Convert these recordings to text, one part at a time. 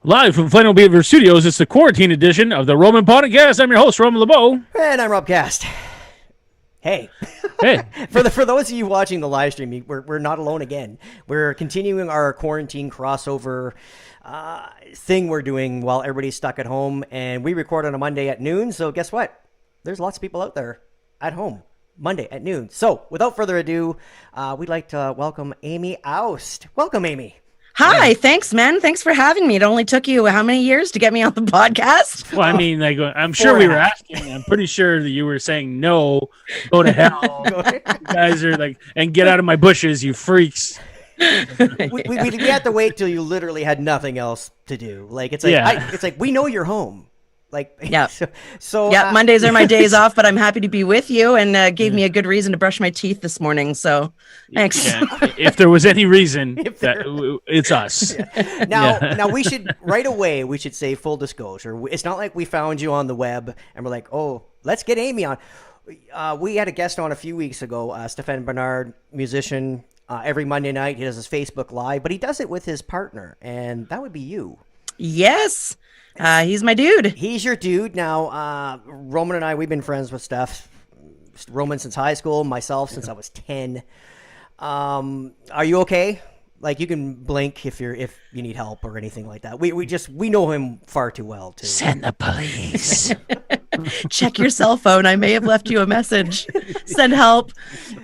Live from Flannel Beaver Studios, it's the quarantine edition of the Roman Podcast. I'm your host, Roman LeBeau. And I'm Rob Cast. Hey. Hey. For those of you watching the live stream, we're not alone again. We're continuing our quarantine crossover thing we're doing while everybody's stuck at home. And we record on a Monday at noon. So guess what? There's lots of people out there at home Monday at noon. So without further ado, we'd like to welcome Amy Oust. Welcome, Amy. Hi, thanks, man. Thanks for having me. It only took you how many years to get me on the podcast? Well, I mean, like, I'm sure we were asking. I'm pretty sure that you were saying no, go to hell. You guys are like, and get out of my bushes, you freaks. We had to wait till you literally had nothing else to do. Like it's like it's like we know you're home. Like yeah, so Mondays are my days off, but I'm happy to be with you, and gave me a good reason to brush my teeth this morning. So thanks. Yeah, if there was any reason, it's us. Yeah. Now we should right away. We should say full disclosure. It's not like we found you on the web and we're like, oh, let's get Amy on. We had a guest on a few weeks ago, Stefan Bernard, musician. Every Monday night he does his Facebook Live, but he does it with his partner, and that would be you. Yes. He's my dude. He's your dude. Now, Roman and I, we've been friends with Steph. Roman since high school, myself since I was 10. Are you okay? Like, you can blink if you need help or anything like that. We know him far too well to send the police. Check your cell phone. I may have left you a message. Send help.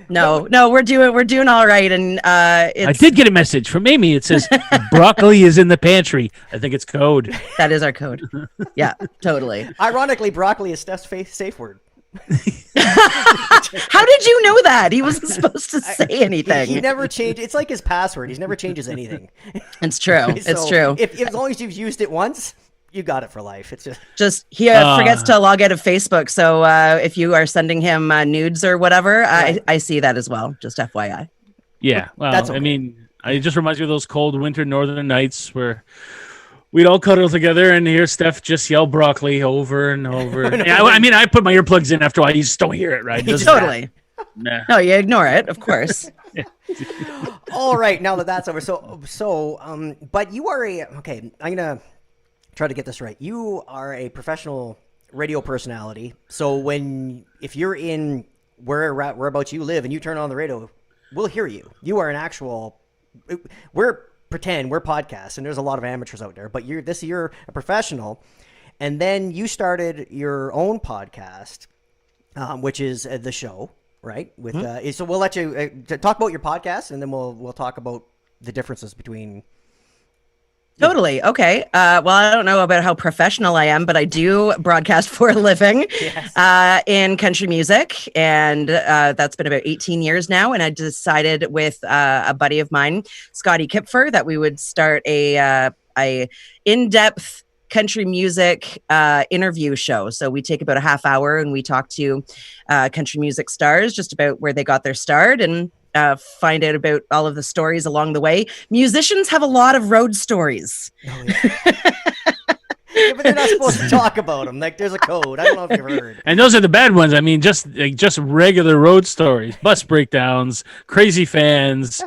No, we're doing all right. And I did get a message from Amy. It says broccoli is in the pantry. I think it's code. That is our code. Yeah, totally. Ironically, broccoli is Steph's safe word. How did you know that? He wasn't supposed to say anything. He never changed. It's like his password. He never changes anything. It's true. It's true. If as long as you've used it once, you got it for life. It's just he forgets to log out of Facebook. So if you are sending him nudes or whatever, right. I see that as well. Just FYI. Yeah. Well, that's okay. I mean, it just reminds me of those cold winter northern nights where we'd all cuddle together and hear Steph just yell broccoli over and over. I mean, I put my earplugs in after a while. You just don't hear it, right? Totally. Nah. No, you ignore it, of course. All right. Now that that's over. So, but you are okay, I'm going to try to get this right. You are a professional radio personality. So if you're in whereabouts you live and you turn on the radio, we'll hear you. You are an actual, we're podcasts, and there's a lot of amateurs out there, but you're a professional. And then you started your own podcast, which is the show, right? With so we'll let you talk about your podcast, and then we'll talk about the differences between. Totally. Okay. Well, I don't know about how professional I am, but I do broadcast for a living in country music. And that's been about 18 years now. And I decided with a buddy of mine, Scotty Kipfer, that we would start a in-depth country music interview show. So we take about a half hour and we talk to country music stars just about where they got their start and find out about all of the stories along the way. Musicians have a lot of road stories. Oh, yeah. Yeah, but they're not supposed to talk about them. Like, there's a code. I don't know if you've heard. And those are the bad ones. I mean, just regular road stories, bus breakdowns, crazy fans,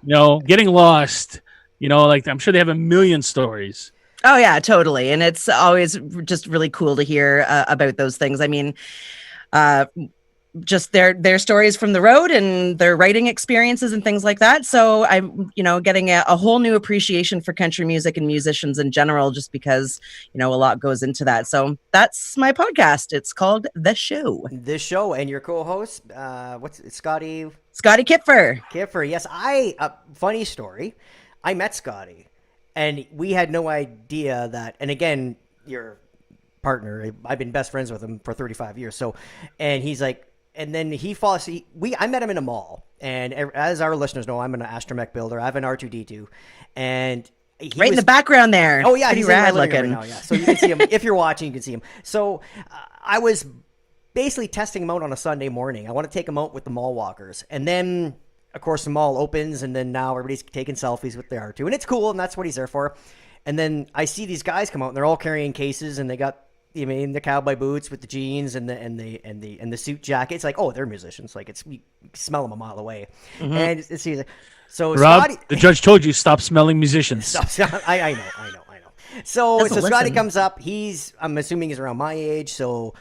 getting lost. Like, I'm sure they have a million stories. Oh yeah, totally. And it's always just really cool to hear about those things. I mean, just their stories from the road and their writing experiences and things like that. So I'm, getting a whole new appreciation for country music and musicians in general, just because, a lot goes into that. So that's my podcast. It's called The Show. The Show. And your co-host, Scotty? Scotty Kipfer. Kipfer. Yes. Funny story. I met Scotty and we had no idea that, and again, your partner, I've been best friends with him for 35 years. So, and he's like, and then I met him in a mall, and as our listeners know, I'm an astromech builder. I have an R2D2, and right in the background there. Oh yeah, pretty he's rad looking looking. right now, yeah. So you can see him if you're watching. You can see him. So I was basically testing him out on a Sunday morning. I want to take him out with the mall walkers, and then of course the mall opens, and then now everybody's taking selfies with the R2, and it's cool, and that's what he's there for. And then I see these guys come out, and they're all carrying cases, and they got the cowboy boots with the jeans and the suit jacket. It's like, oh, they're musicians. Like you smell them a mile away. Mm-hmm. And it's so Rob, Scotty, the judge told you stop smelling musicians. I know. So Doesn't Scotty listen. comes up. I'm assuming he's around my age. So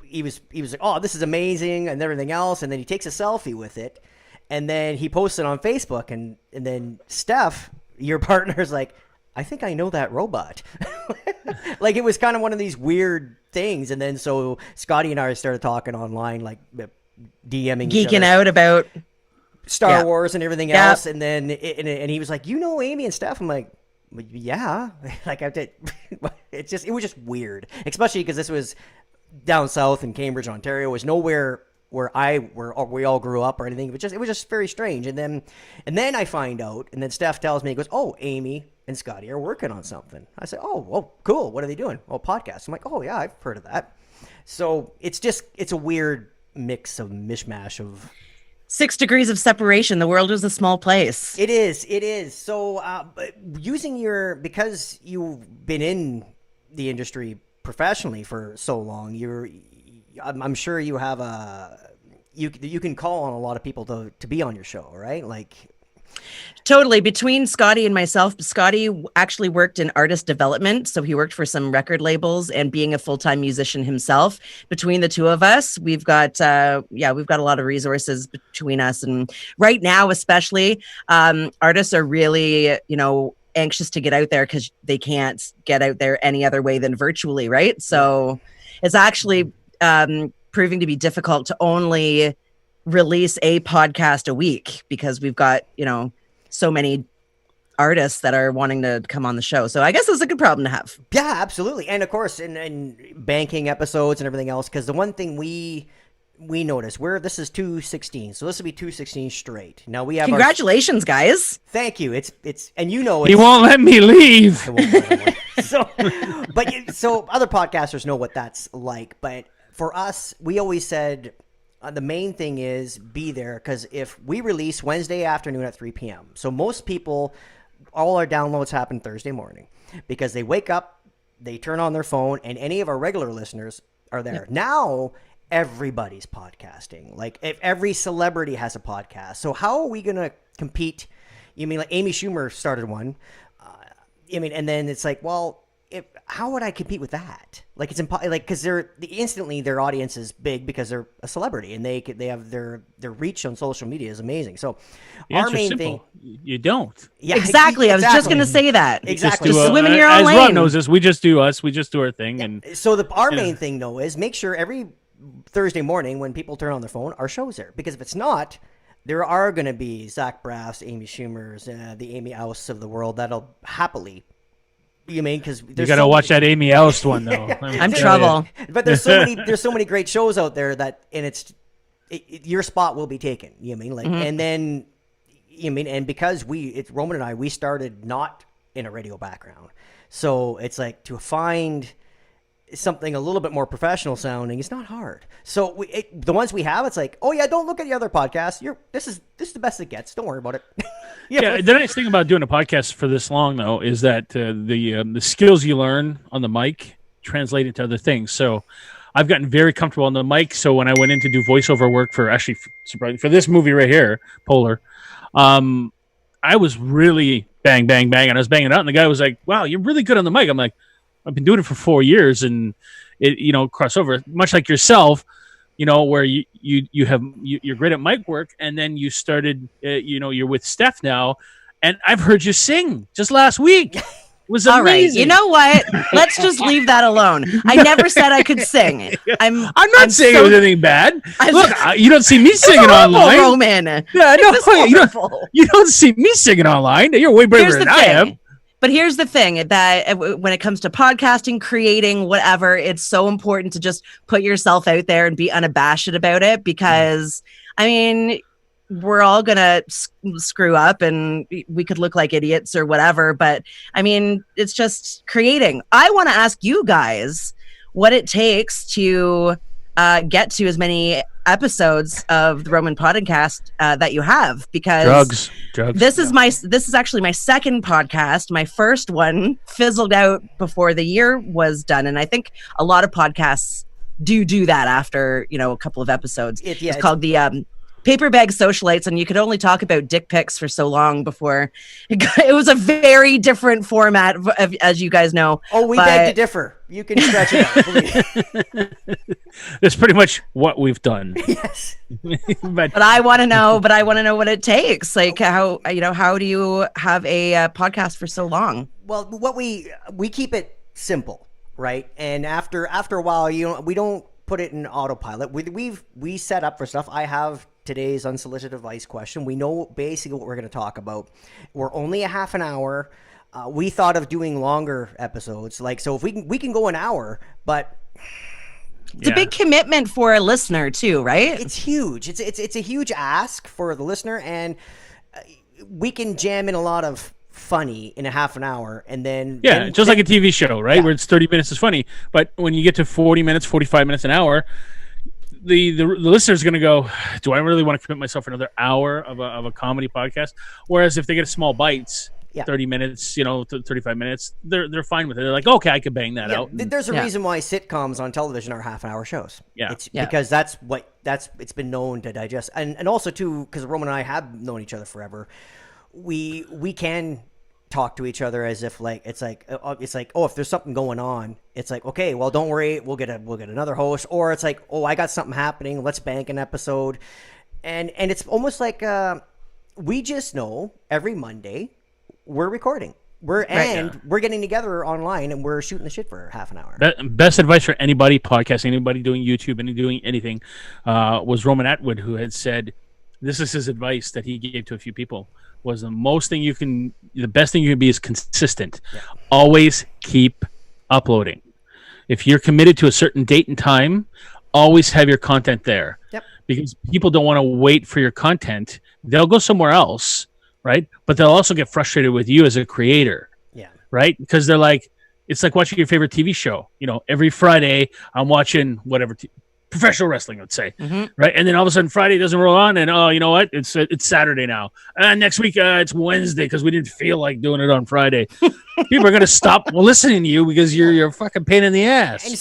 he was like, oh, this is amazing and everything else. And then he takes a selfie with it. And then he posts it on Facebook. And then Steph, your partner, is like, I think I know that robot. Like, it was kind of one of these weird things. And then so Scotty and I started talking online, like DMing each Geeking other. out about Star Wars and everything else. And then and he was like, you know Amy and Steph? I'm like, yeah. Like, I did. It was just weird, especially because this was down south in Cambridge, Ontario. It was nowhere where we all grew up or anything. It was just very strange. And then I find out, and then Steph tells me, he goes, oh, Amy and Scotty are working on something. I said, oh, cool. What are they doing? Oh, podcast. I'm like, oh yeah, I've heard of that. So it's a weird mix of mishmash of 6 degrees of separation. The world is a small place. It is. So because you've been in the industry professionally for so long, I'm sure you have you can call on a lot of people to be on your show, right? Like, Totally. Between Scotty and myself, Scotty actually worked in artist development. So he worked for some record labels and being a full-time musician himself. Between the two of us, we've got a lot of resources between us. And right now, especially, artists are really, anxious to get out there because they can't get out there any other way than virtually. Right. So it's actually proving to be difficult to only release a podcast a week because we've got, so many artists that are wanting to come on the show. So I guess it's a good problem to have. Yeah, absolutely. And of course, in banking episodes and everything else, because the one thing we noticed, this is 216, so this will be 216 straight. Now we have congratulations, guys. Thank you. It's he won't let me leave. So other podcasters know what that's like, but for us, we always said the main thing is be there, because if we release Wednesday afternoon at 3 p.m., so most people, all our downloads happen Thursday morning because they wake up, they turn on their phone, and any of our regular listeners are there. Yep. Now everybody's podcasting. Like, if every celebrity has a podcast, so how are we going to compete? You mean like Amy Schumer started one? And then it's like, well, how would I compete with that? Like, it's impossible. Like, because instantly their audience is big because they're a celebrity and they have their reach on social media is amazing. So our main thing, you don't. Yeah, exactly. I was just going to say that. Exactly. Just swim in your own lane. As Ron knows this, we just do us. We just do our thing. Yeah. And so our main thing though is make sure every Thursday morning when people turn on their phone, our show's there. Because if it's not, there are going to be Zach Braff's, Amy Schumer's, the Amy Ousts of the world that'll happily. You mean because you got to watch that Amy Oust one though. I'm trouble. But there's so many great shows out there that, and your spot will be taken. You mean like, and then and because Roman and I, we started not in a radio background, so it's like to find something a little bit more professional sounding, it's not hard. So the ones we have, it's like, oh yeah, don't look at the other podcasts. This is the best it gets. Don't worry about it. Yeah. The nice thing about doing a podcast for this long though is that the skills you learn on the mic translate into other things. So I've gotten very comfortable on the mic. So when I went in to do voiceover work for this movie right here, Polar, I was really bang, bang, bang, and I was banging it out, and the guy was like, "Wow, you're really good on the mic." I'm like, I've been doing it for 4 years, and it crossover much like yourself, where you're great at mic work, and then you started, you're with Steph now, and I've heard you sing just last week. It was amazing. All right, you know what? Let's just leave that alone. I never said I could sing. I'm not saying it was anything bad. Look, you don't see me singing online. Roman. Yeah, no, you don't see me singing online. You're way braver than I am. But here's the thing, that when it comes to podcasting, creating, whatever, it's so important to just put yourself out there and be unabashed about it, because, we're all going to screw up and we could look like idiots or whatever. But, it's just creating. I want to ask you guys what it takes to get to as many episodes of the Roman Podcast that you have, because drugs. This is actually my second podcast. My first one fizzled out before the year was done, and I think a lot of podcasts do that after a couple of episodes. It's called the paper bag socialites, and you could only talk about dick pics for so long before it was a very different format, as you guys know. Oh, we beg to differ. You can stretch it out. That's pretty much what we've done. Yes. But I want to know. But I want to know what it takes. Like how do you have a podcast for so long? Well, what we keep it simple, right? And after a while, we don't put it in autopilot. We set up for stuff. I have today's unsolicited advice question. We know basically what we're going to talk about. We're only a half an hour. We thought of doing longer episodes, so if we can go an hour, but it's a big commitment for a listener too, right? It's huge. It's a huge ask for the listener, and we can jam in a lot of funny in a half an hour, and then just like a TV show, right? Where it's 30 minutes is funny, but when you get to 40 minutes, 45 minutes, an hour, the listener's going to go, do I really want to commit myself for another hour of a comedy podcast? Whereas if they get small bites, 30 minutes, 35 minutes, they're fine with it. They're like, okay, I could bang that out. There's a reason why sitcoms on television are half-hour shows. It's because it's been known to digest, and also too, because Roman and I have known each other forever. We can talk to each other as if it's like oh, if there's something going on, it's like, okay, well, don't worry, we'll get another host, or it's like, oh, I got something happening, let's bank an episode, and it's almost like we just know every Monday we're recording. We're getting together online and we're shooting the shit for half an hour. Best advice for anybody podcasting, anybody doing YouTube, and doing anything, was Roman Atwood, who had said, this is his advice that he gave to a few people, was the best thing you can be is consistent. Yeah. Always keep uploading. If you're committed to a certain date and time, always have your content there. Yep. Because people don't want to wait for your content. They'll go somewhere else, right? But they'll also get frustrated with you as a creator. Yeah. Right? Because they're like, it's like watching your favorite TV show. Every Friday I'm watching whatever professional wrestling, let's say, right? And then all of a sudden Friday doesn't roll on, and oh, you know what? It's Saturday now. Next week it's Wednesday because we didn't feel like doing it on Friday. People are gonna stop listening to you because you're a fucking pain in the ass. And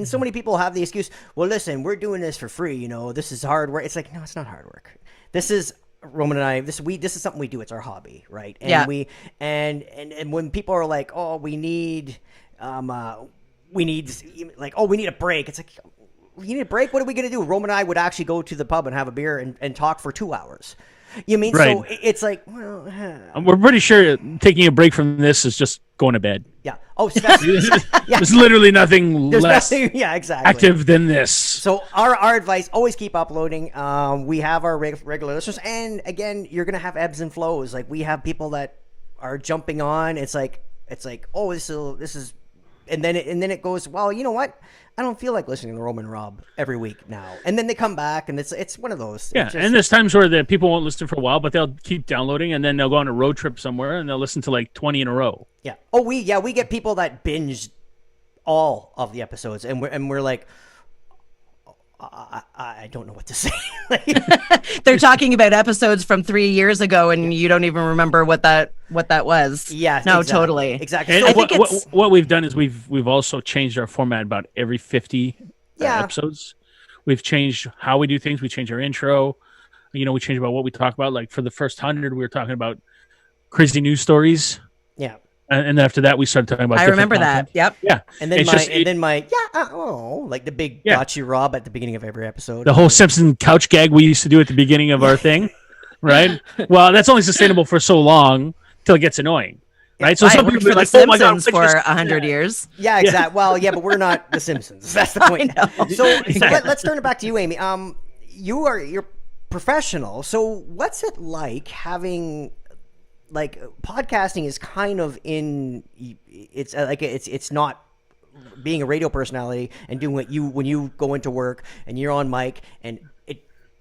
so many people have the excuse, well, listen, we're doing this for free. This is hard work. It's like, no, it's not hard work. This is Roman and I. This is something we do. It's our hobby, right? And and when people are like, oh, we need a break. It's like, you need a break? What are we going to do? Roman and I would actually go to the pub and have a beer and talk for 2 hours. You mean? Right. So it's like, well... We're pretty sure taking a break from this is just going to bed. Yeah. Oh, There's literally nothing exactly. active than this. So our advice, always keep uploading. We have our regular listeners. And again, you're going to have ebbs and flows. Like, we have people that are jumping on. It's like, oh, this is... And then it goes, well, you know what? I don't feel like listening to Roman and Rob every week now. And then they come back, and it's one of those. Yeah, and there's times where the people won't listen for a while, but they'll keep downloading, and then they'll go on a road trip somewhere, and they'll listen to like 20 in a row. Yeah. Oh, we get people that binge all of the episodes, and we're like, I don't know what to say. They're talking about episodes from 3 years ago, and you don't even remember what that was. Yeah, no, totally, exactly. And so what we've done is we've also changed our format about every 50 episodes. We've changed how we do things. We changed our intro. We changed about what we talk about. Like for the first 100, we were talking about crazy news stories. Yeah. And after that, we started talking about. I remember content. That. Yep. Yeah. And then like the big gotcha Rob at the beginning of every episode. The whole Simpson couch gag we used to do at the beginning of our thing, right? Well, that's only sustainable for so long till it gets annoying, right? So some people are like, "Oh my god, for 100 years." Yeah, exactly. Well, yeah, but we're not the Simpsons. That's the point. So let's turn it back to you, Amy. You're professional. So what's it like having? Like, podcasting is kind of it's not being a radio personality and doing when you go into work and you're on mic and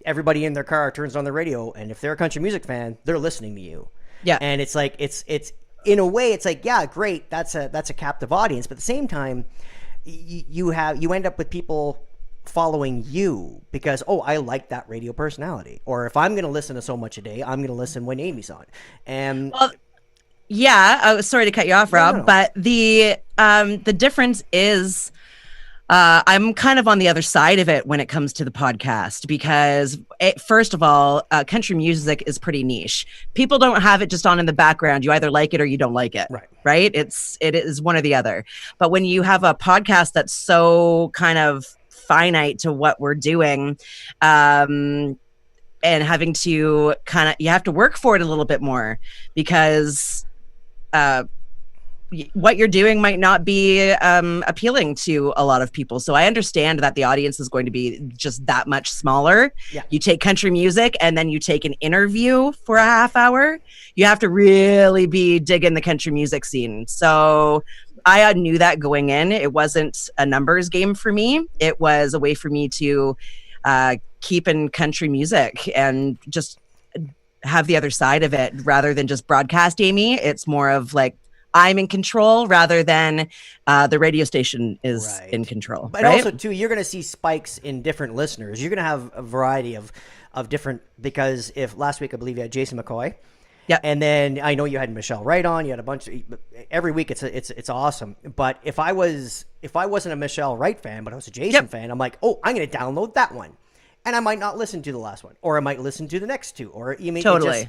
everybody in their car turns on the radio, and if they're a country music fan, they're listening to you. Yeah. And it's like it's in a way, it's like, yeah, great, that's a captive audience, but at the same time you end up with people following you because, oh, I like that radio personality, or if I'm going to listen to so much a day, I'm going to listen when Amy's on. And sorry to cut you off, Rob, but the difference is I'm kind of on the other side of it when it comes to the podcast because, first of all, country music is pretty niche. People don't have it just on in the background. You either like it or you don't like it, right? It is one or the other. But when you have a podcast that's so kind of finite to what we're doing, and having to you have to work for it a little bit more because what you're doing might not be appealing to a lot of people. So I understand that the audience is going to be just that much smaller. Yeah. You take country music and then you take an interview for a half hour. You have to really be digging the country music scene. So I knew that going in. It wasn't a numbers game for me. It was a way for me to keep in country music and just have the other side of it rather than just broadcast Amy. It's more of like, I'm in control rather than the radio station is in control. But also, too, you're going to see spikes in different listeners. You're going to have a variety of different, because if last week I believe you had Jason McCoy. Yeah. And then I know you had Michelle Wright on. You had a bunch every week. It's awesome. But if I wasn't a Michelle Wright fan, but I was a Jason fan, I'm like, oh, I'm going to download that one. And I might not listen to the last one, or I might listen to the next two, or you mean totally.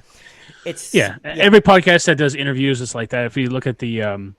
Every podcast that does interviews is like that. If you look at the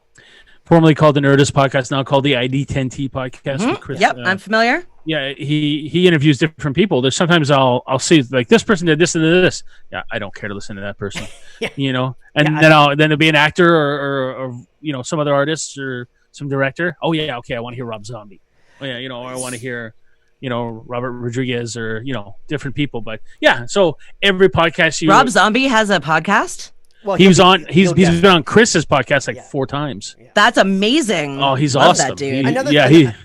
formerly called the Nerdist podcast, now called the ID10T podcast. Mm-hmm. With Chris, I'm familiar. Yeah, he interviews different people. There's sometimes I'll see like this person did this and this. Yeah, I don't care to listen to that person. You know, and then there'll be an actor or some other artist or some director. Oh yeah, okay, I want to hear Rob Zombie. Oh yeah, or I want to hear Robert Rodriguez or, different people. But yeah, so every podcast Rob Zombie has a podcast? Well, he's been on Chris's podcast 4 times. Yeah. That's amazing. Oh, he's Love awesome. That dude.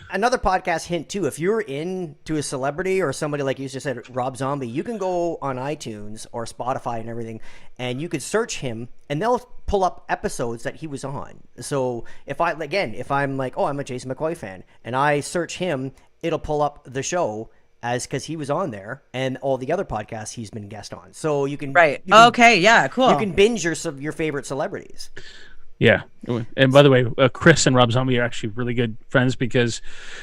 Another podcast hint too. If you're into a celebrity or somebody like you just said, Rob Zombie, you can go on iTunes or Spotify and everything, and you could search him, and they'll pull up episodes that he was on. So if I'm like, oh, I'm a Jason McCoy fan, and I search him, it'll pull up the show because he was on there and all the other podcasts he's been guest on. So you can okay, yeah, cool. You can binge your favorite celebrities. Yeah, and by the way, Chris and Rob Zombie are actually really good friends because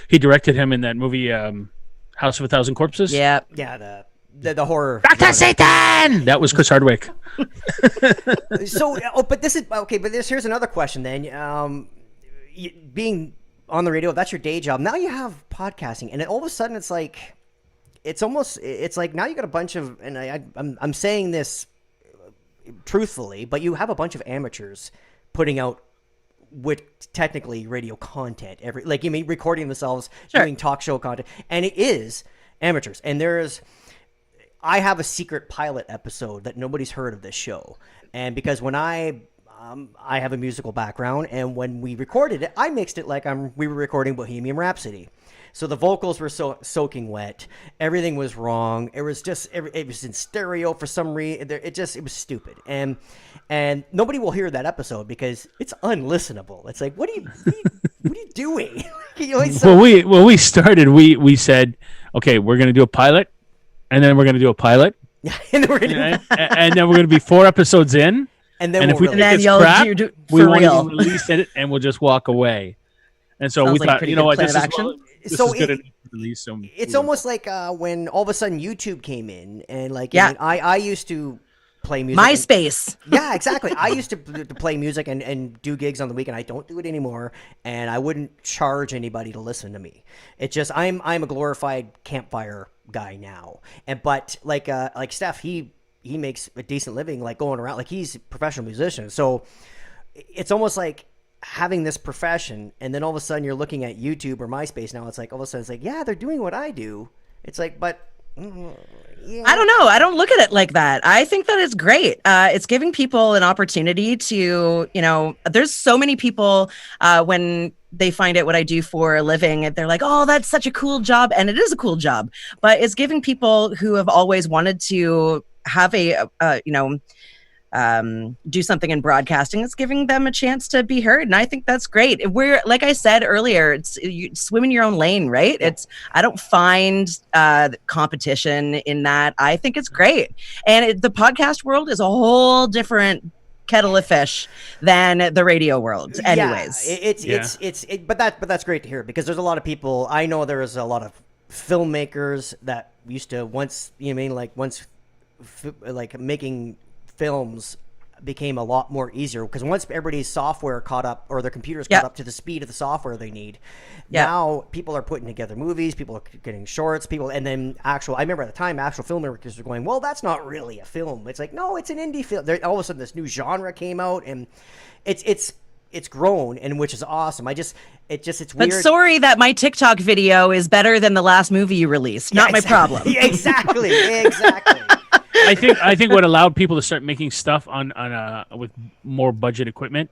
he directed him in that movie House of a Thousand Corpses. Yeah, the horror. Dr. Satan. That was Chris Hardwick. So, here's another question then. Being on the radio, that's your day job. Now you have podcasting, and all of a sudden it's like now you got a bunch of, and I'm saying this truthfully, but you have a bunch of amateurs putting out with technically radio content recording themselves, doing talk show content, and it is amateurs. And I have a secret pilot episode that nobody's heard of this show, and because when I have a musical background, and when we recorded it, I mixed it like we were recording Bohemian Rhapsody. So the vocals were soaking wet. Everything was wrong. It was it was in stereo for some reason. It was stupid. And nobody will hear that episode because it's unlistenable. It's like, what are you doing? When we started, we said, okay, we're going to do a pilot, and then we're going to do a pilot. and then we're going to be 4 episodes in. And if we think it's crap, we won't even release it, and we'll just walk away. And so we thought, you know what, this is good enough to release them. It's almost like when all of a sudden YouTube came in, and I used to play music. MySpace. Yeah, exactly. I used to play music and do gigs on the weekend. I don't do it anymore, and I wouldn't charge anybody to listen to me. It's just I'm a glorified campfire guy now, but like Steph, he makes a decent living, like going around, like he's a professional musician. So it's almost like having this profession, and then all of a sudden you're looking at YouTube or MySpace now. It's like all of a sudden it's like, yeah, they're doing what I do. It's like, but I don't know. I don't look at it like that. I think that it's great. It's giving people an opportunity to, there's so many people when they find out what I do for a living, they're like, oh, that's such a cool job. And it is a cool job, but it's giving people who have always wanted to have do something in broadcasting. It's giving them a chance to be heard, and I think that's great. We're, like I said earlier, you swim in your own lane, right? I don't find competition in that. I think it's great, and the podcast world is a whole different kettle of fish than the radio world. Anyways, but that's great to hear, because there's a lot of people. I know there's a lot of filmmakers that used to once, making films became a lot more easier, because once everybody's software caught up, or their computers caught up to the speed of the software they need, now people are putting together movies, people are getting shorts, and then I remember at the time actual filmmakers were going, well, that's not really a film. It's like, no, it's an indie film. All of a sudden this new genre came out, and it's grown, and which is awesome. It's weird. But sorry that my TikTok video is better than the last movie you released. Not my problem. Exactly. I think what allowed people to start making stuff on with more budget equipment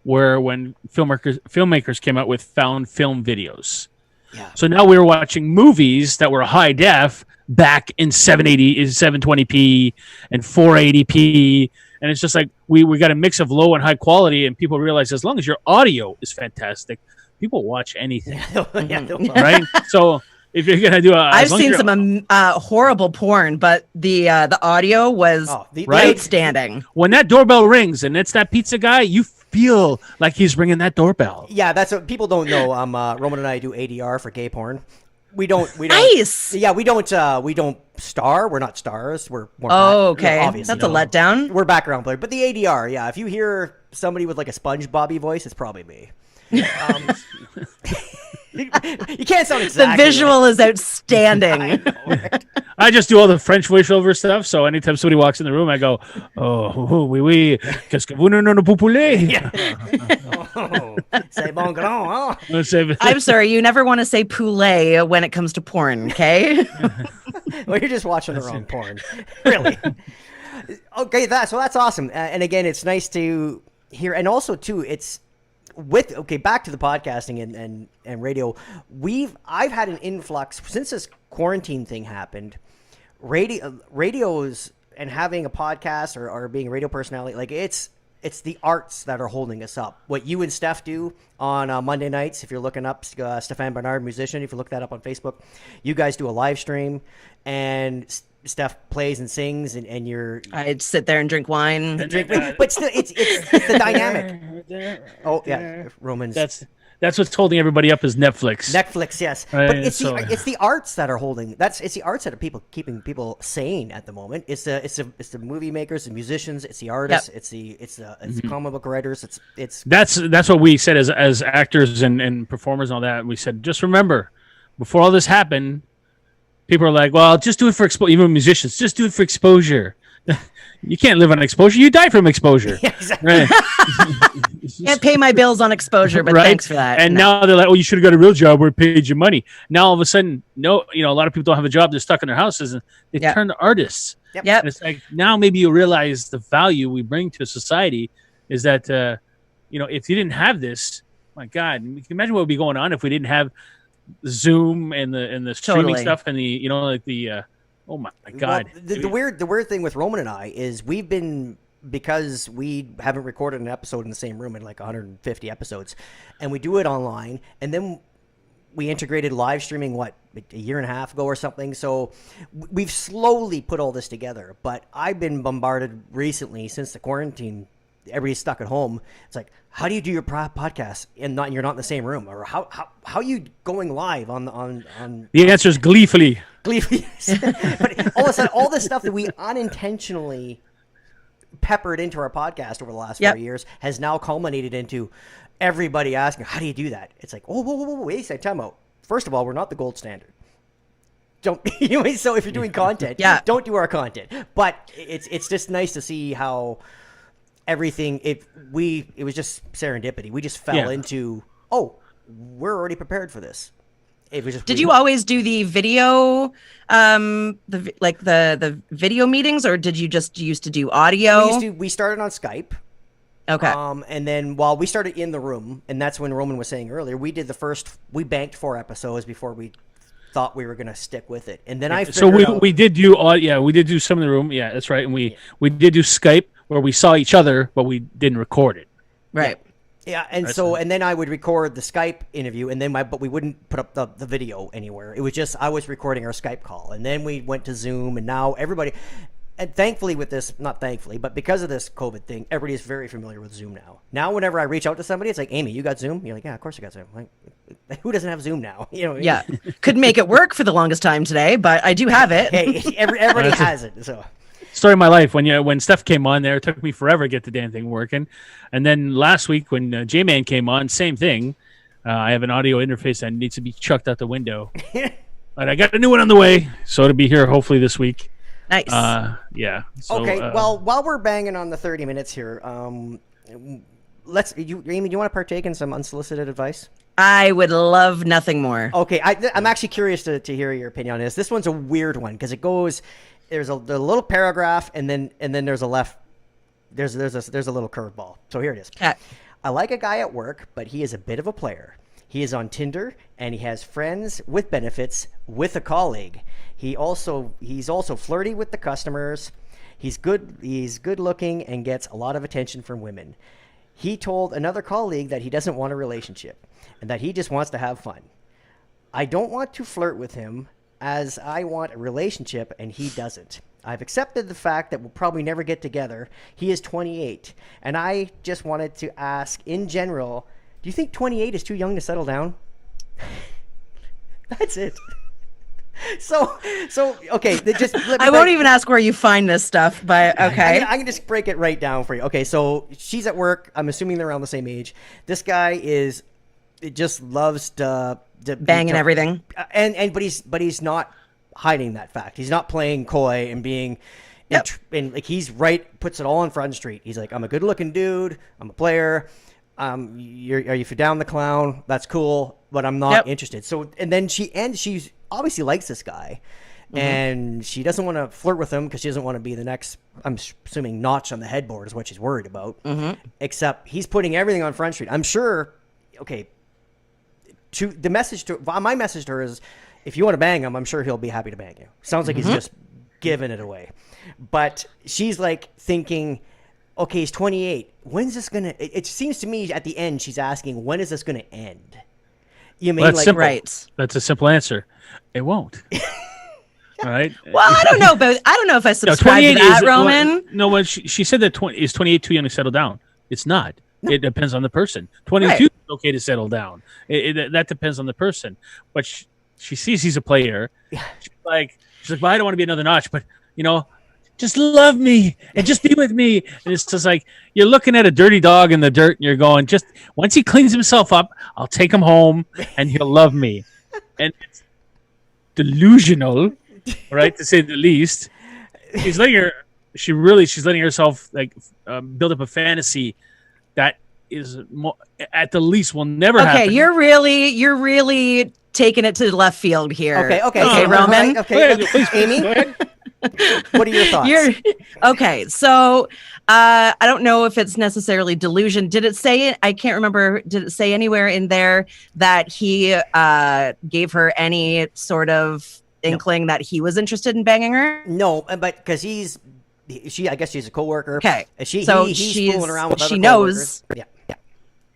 were when filmmakers came out with found film videos. Yeah. So now we were watching movies that were high def back in 720p and 480p, and it's just like we got a mix of low and high quality, and people realize as long as your audio is fantastic, people watch anything. Right? So if you're gonna do I've seen some horrible porn, but the audio was outstanding. When that doorbell rings and it's that pizza guy, you feel like he's ringing that doorbell. Yeah, that's what people don't know. Roman and I do ADR for gay porn. We don't. Nice. Yeah, we don't star. We're not stars. We're more okay. Obviously, that's a letdown. We're background players, but the ADR, yeah. If you hear somebody with like a SpongeBob voice, it's probably me. You can't sound exactly. The visual is outstanding. I know, right? I just do all the French voiceover stuff, so anytime somebody walks in the room, I go, "Oh, oui, qu'est-ce que vous ne peut poulet?" C'est bon grand, huh? I'm sorry, you never want to say poulet when it comes to porn, okay? Well, you're just watching the wrong porn, really. Okay, that's awesome, and again, it's nice to hear, and also too, it's. Back to the podcasting and radio. I've had an influx since this quarantine thing happened. Radios and having a podcast or being a radio personality, like it's the arts that are holding us up. What you and Steph do on Monday nights, if you're looking up Stefan Bernard, musician, if you look that up on Facebook, you guys do a live stream, and Steph plays and sings, and you're. I'd sit there and drink wine. But still, it's the dynamic. Oh yeah, Romans. That's what's holding everybody up is Netflix. Netflix, yes. Right, but it's the arts that are holding. It's the arts that are keeping people sane at the moment. It's the movie makers, the musicians, it's the artists, it's the comic book writers. That's what we said as actors and performers and all that. We said, just remember, before all this happened, people are like, well, just do it for exposure. Even musicians, just do it for exposure. You can't live on exposure. You die from exposure. Yeah, exactly. Right. Can't pay my bills on exposure, but thanks for that. And now they're like, oh, you should have got a real job where it paid you money. Now all of a sudden, a lot of people don't have a job. They're stuck in their houses, and they turn to artists. Yep. And it's like, now maybe you realize the value we bring to society is that, if you didn't have this, my God, you can imagine what would be going on if we didn't have Zoom and the streaming stuff and the oh my God. Well, the weird thing with Roman and I is because we haven't recorded an episode in the same room in like 150 episodes, and we do it online, and then we integrated live streaming a year and a half ago or something. So we've slowly put all this together, but I've been bombarded recently since the quarantine. Everybody's stuck at home. It's like, how do you do your podcast and you're not in the same room? Or how are you going live on the answer is gleefully. But all of a sudden, all the stuff that we unintentionally peppered into our podcast over the last 4 years has now culminated into everybody asking, how do you do that? It's like, whoa, wait a second, time out. First of all, we're not the gold standard. Don't so if you're doing content, don't do our content. But it's just nice to see how everything it was just serendipity. We just fell into, we're already prepared for this. It was just Did you always do the video the video meetings, or did you just used to do audio? We started on Skype. Okay. And then while we started in the room, and that's when Roman was saying earlier, we banked 4 episodes before we thought we were going to stick with it. And then we did do some in the room. Yeah, that's right. And we did do Skype where we saw each other, but we didn't record it. Right. Yeah, and and then I would record the Skype interview, and then but we wouldn't put up the video anywhere. It was just I was recording our Skype call, and then we went to Zoom, and now everybody. And thankfully with this, not thankfully, but because of this COVID thing, everybody is very familiar with Zoom now. Now, whenever I reach out to somebody, it's like, Amy, you got Zoom? You're like, yeah, of course I got Zoom. Like, who doesn't have Zoom now? You know? Yeah. Couldn't make it work for the longest time today, but I do have it. Hey, everybody has it. So. Story of my life. When Steph came on there, it took me forever to get the damn thing working. And then last week when J-Man came on, same thing. I have an audio interface that needs to be chucked out the window. But I got a new one on the way, so it'll be here hopefully this week. Nice. Yeah. So, okay. Well, while we're banging on the 30 minutes here, Amy, do you want to partake in some unsolicited advice? I would love nothing more. Okay. I'm actually curious to hear your opinion on this. This one's a weird one because it goes. There's a little paragraph and then there's a left. There's a little curveball. So here it is. I like a guy at work, but he is a bit of a player. He is on Tinder and he has friends with benefits with a colleague. He's also flirty with the customers. He's good looking and gets a lot of attention from women. He told another colleague that he doesn't want a relationship and that he just wants to have fun. I don't want to flirt with him as I want a relationship and he doesn't. I've accepted the fact that we'll probably never get together. He is 28, and I just wanted to ask, in general, do you think 28 is too young to settle down? That's it. So okay. I won't even ask where you find this stuff, but okay. I can just break it right down for you. Okay, so she's at work. I'm assuming they're around the same age. This guy just loves to banging everything, but he's not hiding that fact. He's not playing coy and being, and like he's right, puts it all on Front Street. He's like, I'm a good-looking dude. I'm a player. Are you for down the clown? That's cool, but I'm not interested. So, and then she's obviously likes this guy, and she doesn't want to flirt with him because she doesn't want to be the next, I'm assuming, notch on the headboard is what she's worried about. Except he's putting everything on Front Street. I'm sure. Okay. My message to her is, if you want to bang him, I'm sure he'll be happy to bang you. Sounds like he's just giving it away. But she's like thinking, okay, he's 28. When's this going to... It seems to me at the end, she's asking, when is this going to end? You mean, well, that's simple. Right. That's a simple answer. It won't. All right. Well, I don't know if I subscribe to that, Roman. When she said that 28 too young to settle down. It's not. No. It depends on the person. 22 is okay to settle down. That depends on the person. But she sees he's a player. Yeah. She's like, well, I don't want to be another notch, but just love me and just be with me. And it's just like you're looking at a dirty dog in the dirt, and you're going, just once he cleans himself up, I'll take him home, and he'll love me. And it's delusional, right, to say the least. She's letting herself like build up a fantasy that is at the least will never happen. Okay, you're really taking it to the left field here. Okay, Roman. Okay, please, Amy. go ahead. What are your thoughts? Okay, so I don't know if it's necessarily delusion. Did it say? I can't remember. Did it say anywhere in there that he gave her any sort of inkling that he was interested in banging her? No, but because I guess she's a coworker. Okay, he's she's fooling around with other she knows. Yeah.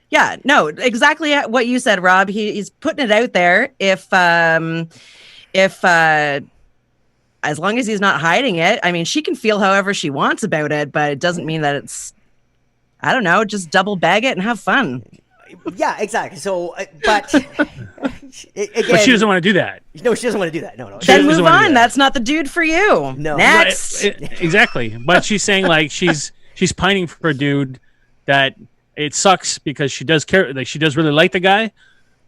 Yeah, no, exactly what you said, Rob. He's putting it out there. If as long as he's not hiding it, I mean, she can feel however she wants about it, but it doesn't mean that it's, I don't know, just double bag it and have fun. Yeah, exactly. So, but again, but she doesn't want to do that. No, she doesn't want to do that. No. Then move on. That's not the dude for you. No. Next. Exactly. But she's saying like she's pining for a dude that it sucks because she does care. Like she does really like the guy,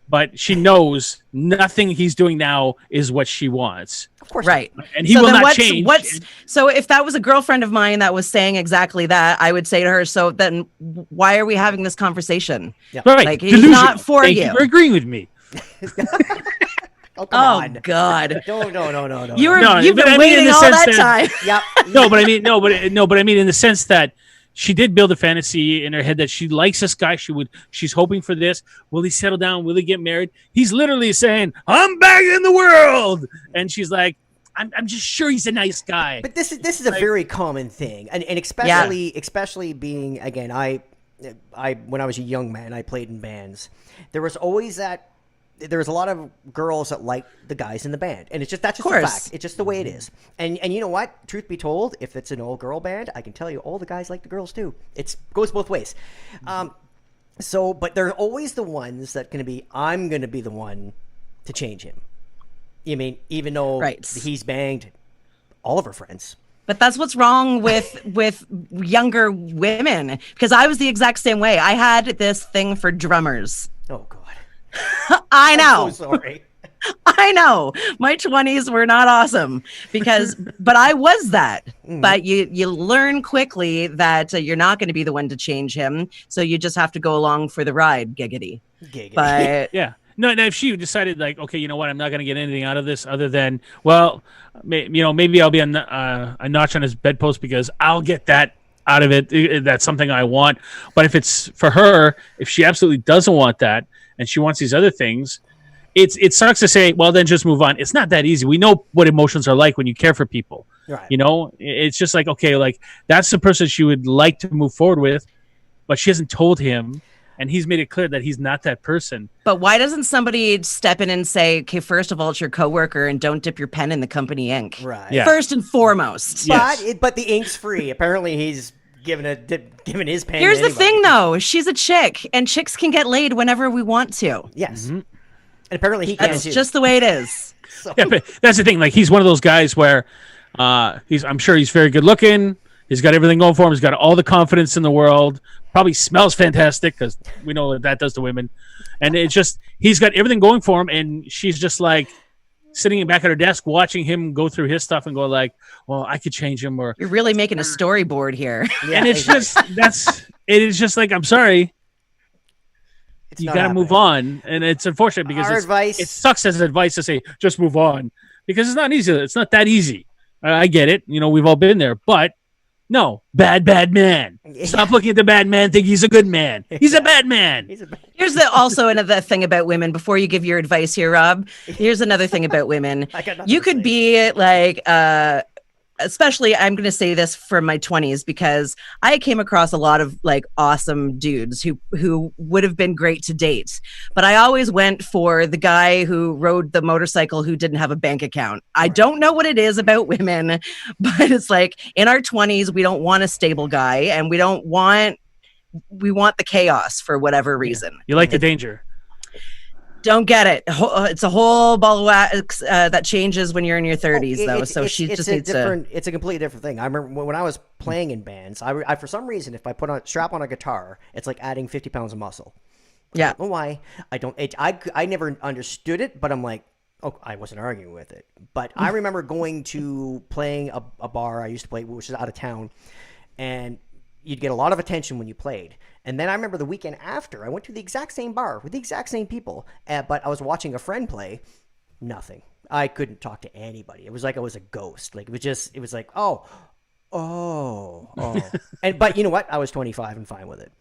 but she knows nothing he's doing now is what she wants. Of course, right. And he will not change. So if that was a girlfriend of mine that was saying exactly that, I would say to her, so then why are we having this conversation? Yeah. Right. Like he's not for Thank you. you for agreeing with me. Oh, come on. God. No. You've been waiting all that time. Yeah. No, but I mean in the sense that she did build a fantasy in her head that she likes this guy. She's hoping for this. Will he settle down? Will he get married? He's literally saying, I'm back in the world. And she's like, I'm just sure he's a nice guy. But this is a very common thing. And especially being, again, I when I was a young man, I played in bands. There was always that there's a lot of girls that like the guys in the band, and that's just a fact. It's just the way it is. And you know what? Truth be told, if it's an all girl band, I can tell you all the guys like the girls too. It goes both ways. But they're always the ones that I'm going to be the one to change him. You mean, even though he's banged all of her friends. But that's what's wrong with younger women, because I was the exact same way. I had this thing for drummers. Oh God. I know. I'm so sorry. I know. My 20s were not awesome but I was that. But you learn quickly that you're not going to be the one to change him. So you just have to go along for the ride, giggity. But yeah. No, if she decided like, okay, you know what, I'm not going to get anything out of this other than, well, maybe I'll be a notch on his bedpost because I'll get that out of it. That's something I want. But if it's for her, if she absolutely doesn't want that and she wants these other things, it sucks to say, well, then just move on. It's not that easy. We know what emotions are like when you care for people. Right. It's just like, okay, like that's the person she would like to move forward with, but she hasn't told him. And he's made it clear that he's not that person. But why doesn't somebody step in and say, okay, first of all, it's your coworker and don't dip your pen in the company ink. Right. Yeah. First and foremost. Yes. But the ink's free. Apparently he's given his pen. Here's the thing, though. She's a chick, and chicks can get laid whenever we want to. Yes. Mm-hmm. And apparently he can That's too. just the way it is. Yeah, but that's the thing. Like, he's one of those guys where I'm sure he's very good looking. He's got everything going for him. He's got all the confidence in the world. Probably smells fantastic because we know what that does to women. And it's just, he's got everything going for him. And she's just like sitting back at her desk watching him go through his stuff and go like, well, I could change him. Or you're really making a storyboard here. Yeah, and it's it is just like, I'm sorry. You got to move on. And it's unfortunate because it sucks as advice to say, just move on. Because it's not easy. It's not that easy. I get it. We've all been there. But no, bad man. Stop looking at the bad man. Think he's a good man. He's a bad man. Here's also another thing about women. Before you give your advice here, Rob, here's another thing about women. You could be like, especially, I'm going to say this from my 20s because I came across a lot of like awesome dudes who would have been great to date. But I always went for the guy who rode the motorcycle who didn't have a bank account. I don't know what it is about women, but it's like in our 20s, we don't want a stable guy and we want the chaos for whatever reason. Yeah. You like the danger. Don't get it. It's a whole ball of wax that changes when you're in your 30s, though. So she just needs to. It's a completely different thing. I remember when I was playing in bands, I for some reason, if I strap on a guitar, it's like adding 50 pounds of muscle. Yeah. I don't know why. I never understood it, but I'm like, oh, I wasn't arguing with it. But I remember going to playing a bar I used to play, which is out of town, and you'd get a lot of attention when you played. And then I remember the weekend after, I went to the exact same bar with the exact same people, but I was watching a friend play. Nothing. I couldn't talk to anybody. It was like I was a ghost. Like it was like, oh. But you know what? I was 25 and fine with it.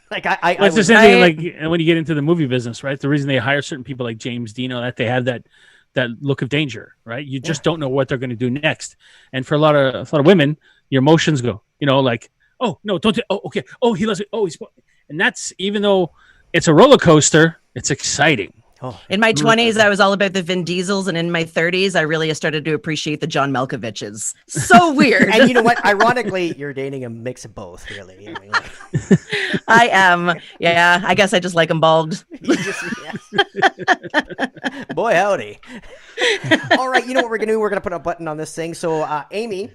Like it's the same thing. Like when you get into the movie business, right? The reason they hire certain people like James Dean, that they have that look of danger, right? You just don't know what they're going to do next. And for a lot of women, your emotions go, like, oh no, don't do, oh okay, oh he loves it, oh he's, and that's, even though it's a roller coaster, it's exciting. In my 20s, I was all about the Vin Diesels, and in my 30s, I really started to appreciate the John Malkoviches. So weird. And you know what? Ironically, you're dating a mix of both, really. I mean, I am. Yeah, I guess I just like them bald. Boy, howdy. All right, you know what we're going to do? We're going to put a button on this thing. So, Amy,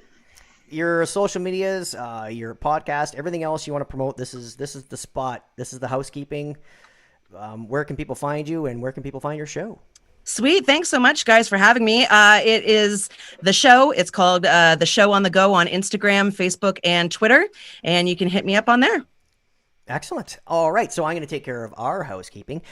your social medias, your podcast, everything else you want to promote, this is the spot. This is the housekeeping. Where can people find you, and where can people find your show? Sweet. Thanks so much, guys, for having me. It is the show. It's called The Show on the Go on Instagram, Facebook, and Twitter. And you can hit me up on there. Excellent. All right. So I'm going to take care of our housekeeping.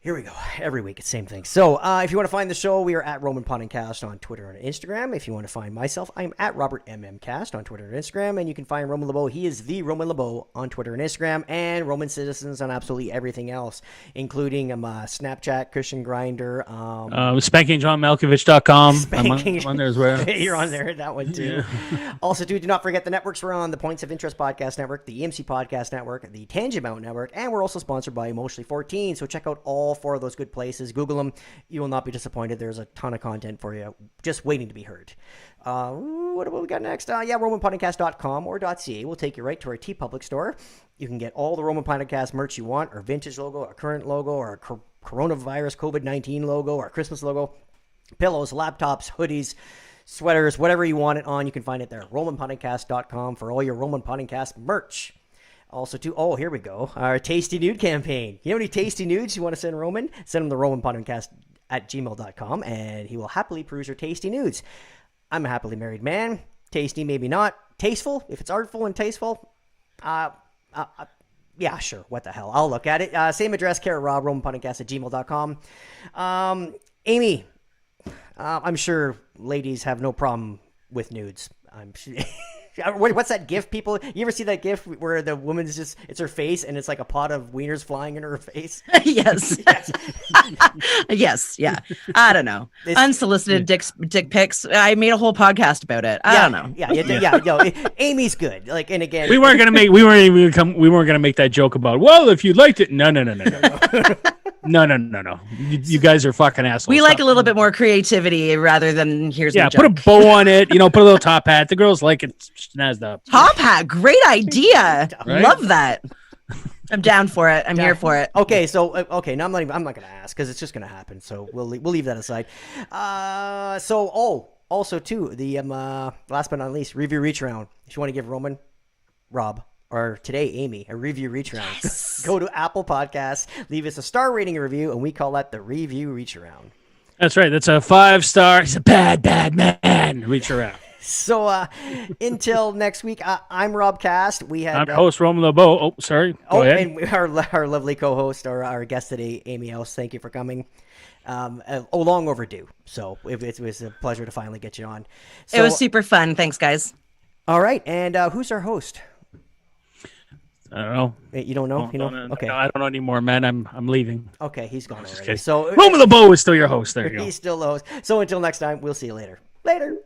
Here we go. Every week, it's the same thing. So if you want to find the show, we are at Roman Podcast on Twitter and Instagram. If you want to find myself, I'm at Robert MMCast on Twitter and Instagram. And you can find Roman LeBeau. He is the Roman LeBeau on Twitter and Instagram. And Roman Citizens on absolutely everything else, including Snapchat, Christian Grinder. SpankingJohnMalkovich.com. I'm on there as well. You're on there. That one too. Yeah. Also, do not forget the networks we're on: the Points of Interest Podcast Network, the EMC Podcast Network, the Tangent Mountain Network. And we're also sponsored by Emotionally 14. So check out all all 4 of those good places. Google them. You will not be disappointed. There's a ton of content for you just waiting to be heard. What do we got next? RomanPodcast.com or .ca will take you right to our TeePublic store. You can get all the Roman Podcast merch you want, our vintage logo, our current logo, our coronavirus COVID-19 logo, our Christmas logo, pillows, laptops, hoodies, sweaters, whatever you want it on, you can find it there. RomanPodcast.com for all your Roman Podcast merch. Also, here we go. Our Tasty Nude campaign. You know any tasty nudes you want to send Roman? Send him the RomanPodcast@gmail.com, and he will happily peruse your tasty nudes. I'm a happily married man. Tasty, maybe not. Tasteful, if it's artful and tasteful, yeah, sure. What the hell? I'll look at it. Same address, Rob, RomanPodcast@gmail.com. Amy, I'm sure ladies have no problem with nudes. I'm sure. What's that GIF, people? You ever see that GIF where the woman's it's her face and it's like a pot of wieners flying in her face? Yes. Yes. Yeah. I don't know. Unsolicited dick pics. I made a whole podcast about it. I don't know. Yeah. Amy's good. Like, and again, we weren't gonna make that joke about. Well, if you liked it, no. No. You guys are fucking assholes. We like a little bit more creativity rather than here's my joke. Put a bow on it. Put a little top hat. The girls like it. Snazzed up. Top hat, great idea. Right? Love that. I'm down for it. I'm here for it. Okay, so now I'm not going to ask because it's just going to happen. So we'll leave that aside. Also too, the last but not least, review reach around. If you want to give Rob, or today Amy, a review reach around, go to Apple Podcasts, leave us a star rating and review, and we call that the review reach around. That's right. That's a 5-star. He's a bad man. Reach around. So until next week, I'm Rob Cast. I'm host Roman LeBeau. Oh, sorry. Go ahead. And our lovely co-host, our guest today, Amy House. Thank you for coming. Long overdue. So it was a pleasure to finally get you on. So, it was super fun. Thanks, guys. All right. And who's our host? I don't know. You don't know? Okay. No, I don't know anymore, man. I'm leaving. Okay, he's gone already. So Roman LeBeau is still your host. There you go. He's still the host. So until next time, we'll see you later. Later.